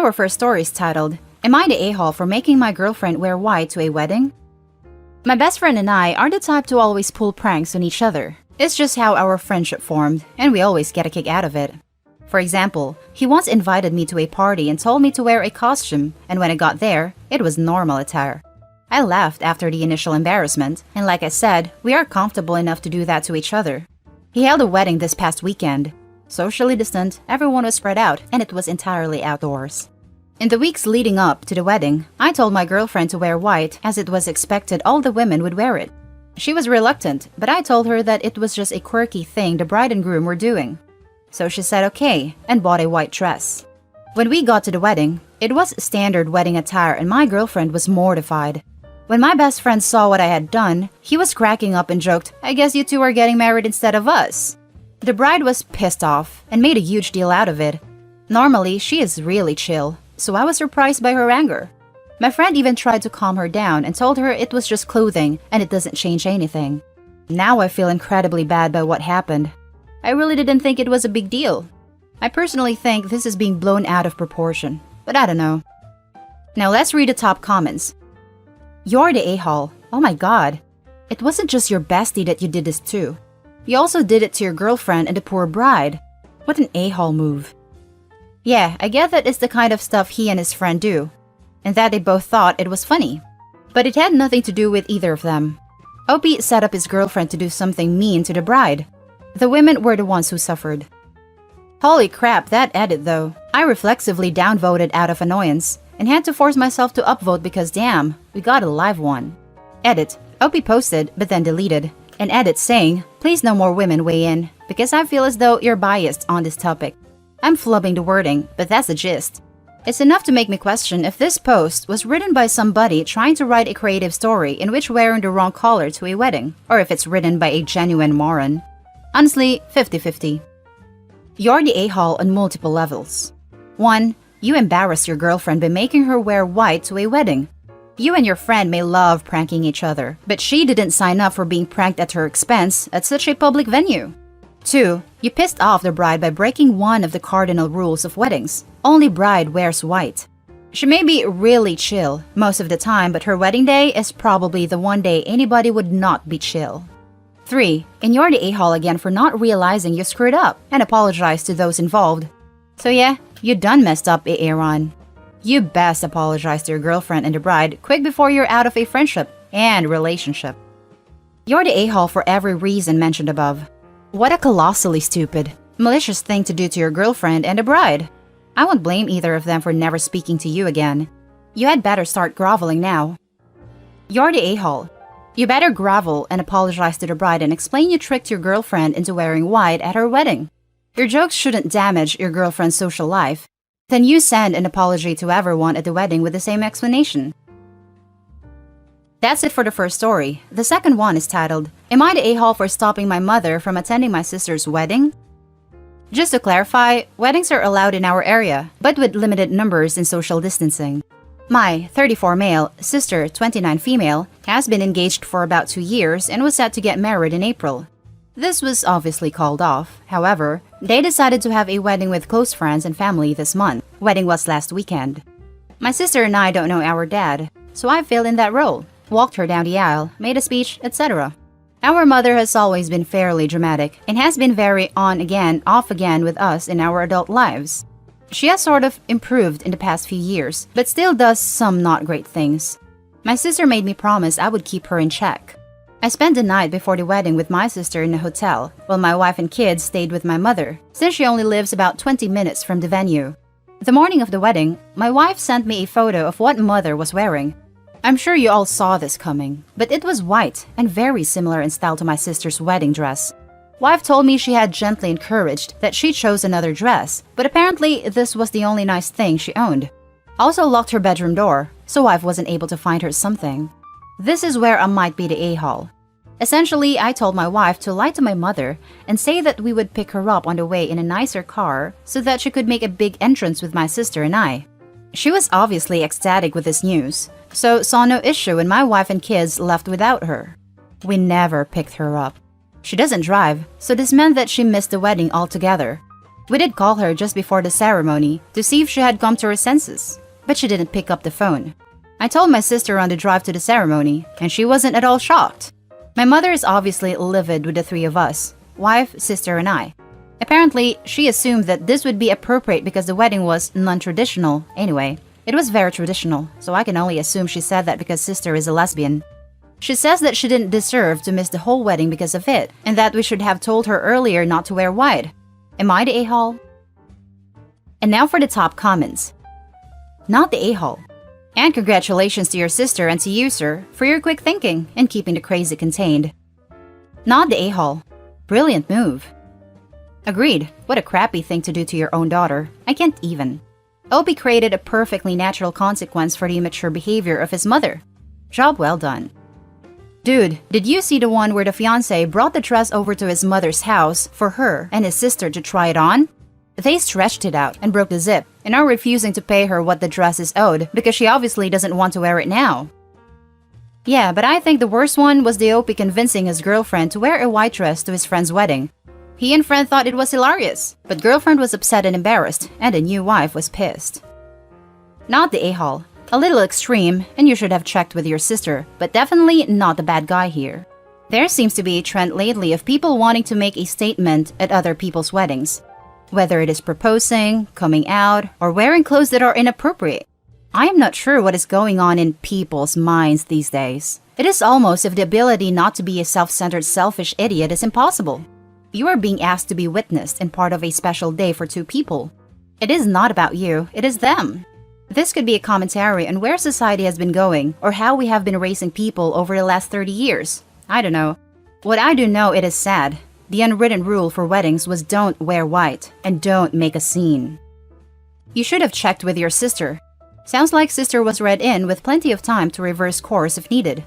Our first story is titled, Am I the a-hole for making my girlfriend wear white to a wedding? My best friend and I are the type to always pull pranks on each other. It's just how our friendship formed, and we always get a kick out of it. For example, he once invited me to a party and told me to wear a costume, and when I got there, it was normal attire. I laughed after the initial embarrassment, and like I said, we are comfortable enough to do that to each other. He held a wedding this past weekend. Socially distant, everyone was spread out, and it was entirely outdoors. In the weeks leading up to the wedding, I told my girlfriend to wear white as it was expected all the women would wear it. She was reluctant, but I told her that it was just a quirky thing the bride and groom were doing. So she said okay, and bought a white dress. When we got to the wedding, it was standard wedding attire and my girlfriend was mortified. When my best friend saw what I had done, he was cracking up and joked, "I guess you two are getting married instead of us." The bride was pissed off and made a huge deal out of it. Normally, she is really chill, so I was surprised by her anger. My friend even tried to calm her down and told her it was just clothing and it doesn't change anything. Now I feel incredibly bad by what happened. I really didn't think it was a big deal. I personally think this is being blown out of proportion, but I don't know. Now let's read the top comments. You're the a-hole. Oh my god. It wasn't just your bestie that you did this to. You also did it to your girlfriend and the poor bride. What an a-hole move. Yeah, I get that it's the kind of stuff he and his friend do, and that they both thought it was funny. But it had nothing to do with either of them. Opie set up his girlfriend to do something mean to the bride. The women were the ones who suffered. Holy crap, that edit though. I reflexively downvoted out of annoyance, and had to force myself to upvote because damn, we got a live one. Edit. Opie posted, but then deleted. An edit saying, please no more women weigh in, because I feel as though you're biased on this topic. I'm flubbing the wording, but that's the gist. It's enough to make me question if this post was written by somebody trying to write a creative story in which wearing the wrong color to a wedding, or if it's written by a genuine moron. Honestly, 50-50. You're the a-hole on multiple levels. 1. You embarrass your girlfriend by making her wear white to a wedding. You and your friend may love pranking each other, but she didn't sign up for being pranked at her expense at such a public venue. 2. You pissed off the bride by breaking one of the cardinal rules of weddings. Only bride wears white. She may be really chill most of the time, but her wedding day is probably the one day anybody would not be chill. 3. And you're the a-hole again for not realizing you screwed up and apologize to those involved. So yeah, you done messed up, Aaron. You best apologize to your girlfriend and the bride quick before you're out of a friendship and relationship. You're the a-hole for every reason mentioned above. What a colossally stupid, malicious thing to do to your girlfriend and the bride. I won't blame either of them for never speaking to you again. You had better start groveling now. You're the a-hole. You better grovel and apologize to the bride and explain you tricked your girlfriend into wearing white at her wedding. Your jokes shouldn't damage your girlfriend's social life. Then you send an apology to everyone at the wedding with the same explanation. That's it for the first story. The second one is titled, Am I the a-hole for stopping my mother from attending my sister's wedding? Just to clarify, weddings are allowed in our area, but with limited numbers and social distancing. My 34 male, sister 29 female, has been engaged for about 2 years and was set to get married in April. This was obviously called off. However, they decided to have a wedding with close friends and family this month. Wedding was last weekend. My sister and I don't know our dad, so I filled in that role, walked her down the aisle, made a speech, etc. Our mother has always been fairly dramatic and has been very on again, off again with us in our adult lives. She has sort of improved in the past few years, but still does some not great things. My sister made me promise I would keep her in check. I spent the night before the wedding with my sister in a hotel, while my wife and kids stayed with my mother, since she only lives about 20 minutes from the venue. The morning of the wedding, my wife sent me a photo of what mother was wearing. I'm sure you all saw this coming, but it was white and very similar in style to my sister's wedding dress. Wife told me she had gently encouraged that she chose another dress, but apparently this was the only nice thing she owned. Also locked her bedroom door, so wife wasn't able to find her something. This is where I might be the a-hole. Essentially, I told my wife to lie to my mother and say that we would pick her up on the way in a nicer car so that she could make a big entrance with my sister and I. She was obviously ecstatic with this news, so saw no issue when my wife and kids left without her. We never picked her up. She doesn't drive, so this meant that she missed the wedding altogether. We did call her just before the ceremony to see if she had come to her senses, but she didn't pick up the phone. I told my sister on the drive to the ceremony, and she wasn't at all shocked. My mother is obviously livid with the three of us, wife, sister, and I. Apparently, she assumed that this would be appropriate because the wedding was non-traditional. Anyway, it was very traditional, so I can only assume she said that because sister is a lesbian. She says that she didn't deserve to miss the whole wedding because of it, and that we should have told her earlier not to wear white. Am I the a-hole? And now for the top comments. Not the a-hole. And congratulations to your sister and to you, sir, for your quick thinking and keeping the crazy contained. Not the a-hole. Brilliant move. Agreed. What a crappy thing to do to your own daughter. I can't even. Opie created a perfectly natural consequence for the immature behavior of his mother. Job well done. Dude, did you see the one where the fiancé brought the dress over to his mother's house for her and his sister to try it on? They stretched it out and broke the zip and are refusing to pay her what the dress is owed because she obviously doesn't want to wear it now. Yeah, but I think the worst one was the Opie convincing his girlfriend to wear a white dress to his friend's wedding. He and friend thought it was hilarious, but girlfriend was upset and embarrassed, and the new wife was pissed. Not the a-hole. A little extreme, and you should have checked with your sister, but definitely not the bad guy here. There seems to be a trend lately of people wanting to make a statement at other people's weddings. Whether it is proposing, coming out, or wearing clothes that are inappropriate. I am not sure what is going on in people's minds these days. It is almost as if the ability not to be a self-centered, selfish idiot is impossible. You are being asked to be witnessed and part of a special day for two people. It is not about you, it is them. This could be a commentary on where society has been going or how we have been raising people over the last 30 years. I don't know. What I do know, it is sad. The unwritten rule for weddings was don't wear white and don't make a scene. You should have checked with your sister. Sounds like sister was read in with plenty of time to reverse course if needed.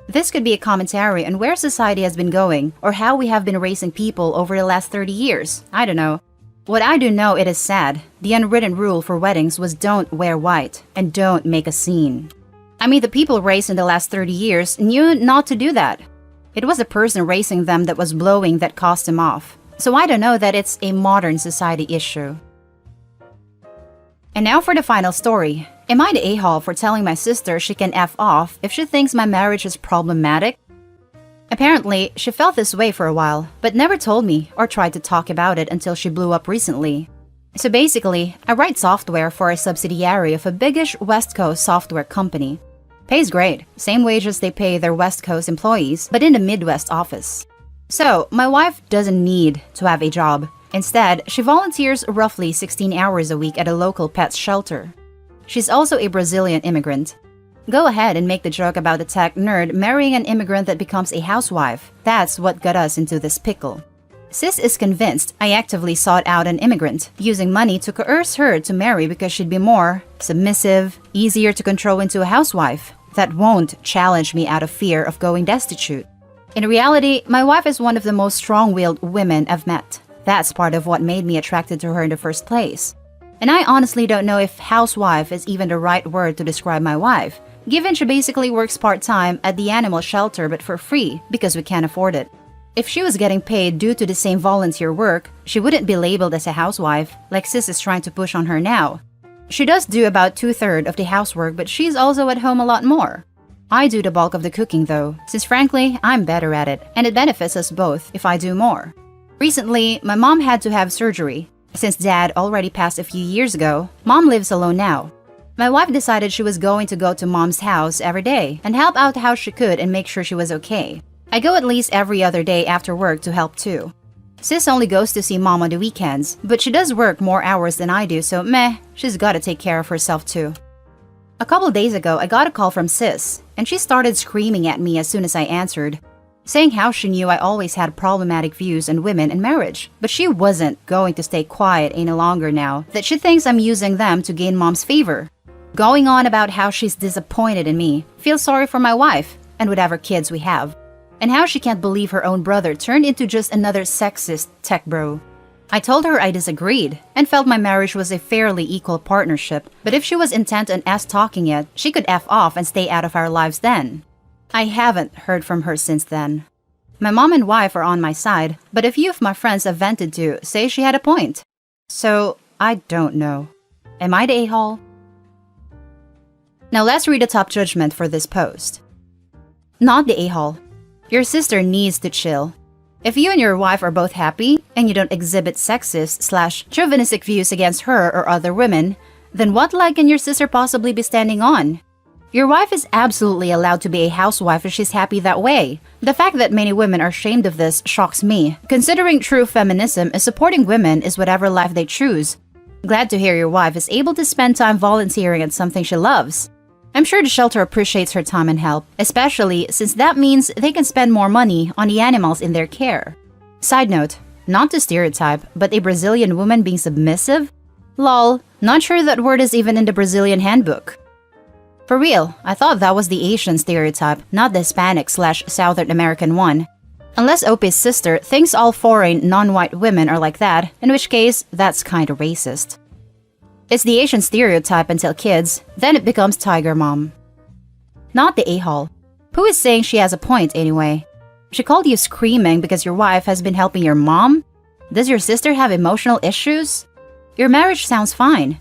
This could be a commentary on where society has been going or how we have been raising people over the last 30 years. I don't know. What I do know, it is sad. The unwritten rule for weddings was don't wear white and don't make a scene. I mean, the people raised in the last 30 years knew not to do that. It was the person raising them that was blowing that caused them off. So I don't know that it's a modern society issue. And now for the final story. Am I the a-hole for telling my sister she can F off if she thinks my marriage is problematic? Apparently, she felt this way for a while, but never told me or tried to talk about it until she blew up recently. So basically, I write software for a subsidiary of a biggish West Coast software company. Pays great, same wages they pay their West Coast employees, but in the Midwest office. So, my wife doesn't need to have a job. Instead, she volunteers roughly 16 hours a week at a local pet shelter. She's also a Brazilian immigrant. Go ahead and make the joke about the tech nerd marrying an immigrant that becomes a housewife. That's what got us into this pickle. Sis is convinced I actively sought out an immigrant, using money to coerce her to marry because she'd be more submissive, easier to control into a housewife that won't challenge me out of fear of going destitute. In reality, my wife is one of the most strong-willed women I've met. That's part of what made me attracted to her in the first place. And I honestly don't know if housewife is even the right word to describe my wife, given she basically works part-time at the animal shelter but for free because we can't afford it. If she was getting paid due to the same volunteer work, she wouldn't be labeled as a housewife, like sis is trying to push on her now. She does do about 2/3 of the housework, but she's also at home a lot more. I do the bulk of the cooking though, since frankly, I'm better at it, and it benefits us both if I do more. Recently, my mom had to have surgery. Since dad already passed a few years ago, mom lives alone now. My wife decided she was going to go to mom's house every day and help out how she could and make sure she was okay. I go at least every other day after work to help too. Sis only goes to see mom on the weekends, but she does work more hours than I do, so meh, she's gotta take care of herself too. A couple days ago, I got a call from sis, and she started screaming at me as soon as I answered, saying how she knew I always had problematic views on women and marriage, but she wasn't going to stay quiet any longer now that she thinks I'm using them to gain mom's favor. Going on about how she's disappointed in me, feels sorry for my wife, and whatever kids we have, and how she can't believe her own brother turned into just another sexist tech bro. I told her I disagreed, and felt my marriage was a fairly equal partnership, but if she was intent on us talking it, she could F off and stay out of our lives then. I haven't heard from her since then. My mom and wife are on my side, but a few of my friends I've vented to say she had a point. So, I don't know. Am I the a-hole? Now let's read the top judgment for this post. Not the a-hole. Your sister needs to chill. If you and your wife are both happy, and you don't exhibit sexist/chauvinistic views against her or other women, then what leg can your sister possibly be standing on? Your wife is absolutely allowed to be a housewife if she's happy that way. The fact that many women are ashamed of this shocks me, considering true feminism is supporting women is whatever life they choose. Glad to hear your wife is able to spend time volunteering at something she loves. I'm sure the shelter appreciates her time and help, especially since that means they can spend more money on the animals in their care. Side note, not to stereotype, but a Brazilian woman being submissive? Lol, not sure that word is even in the Brazilian handbook. For real, I thought that was the Asian stereotype, not the Hispanic/Southern American one. Unless OP's sister thinks all foreign, non-white women are like that, in which case, that's kinda racist. It's the Asian stereotype until kids, then it becomes tiger mom. Not the a-hole. Who is saying she has a point anyway? She called you screaming because your wife has been helping your mom? Does your sister have emotional issues? Your marriage sounds fine.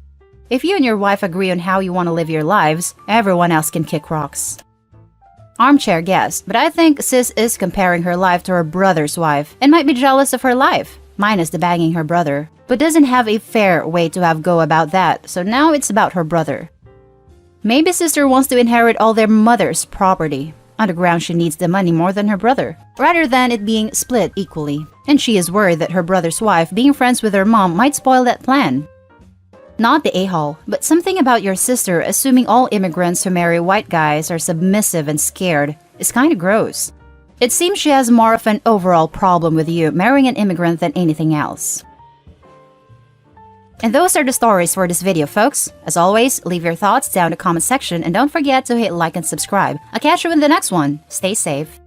If you and your wife agree on how you want to live your lives, everyone else can kick rocks. Armchair guest, but I think sis is comparing her life to her brother's wife and might be jealous of her life, minus the banging her brother, but doesn't have a fair way to have go about that, so now it's about her brother. Maybe sister wants to inherit all their mother's property. On the ground she needs the money more than her brother, rather than it being split equally, and she is worried that her brother's wife being friends with her mom might spoil that plan. Not the a-hole, but something about your sister assuming all immigrants who marry white guys are submissive and scared is kinda gross. It seems she has more of an overall problem with you marrying an immigrant than anything else. And those are the stories for this video, folks. As always, leave your thoughts down in the comment section and don't forget to hit like and subscribe. I'll catch you in the next one. Stay safe.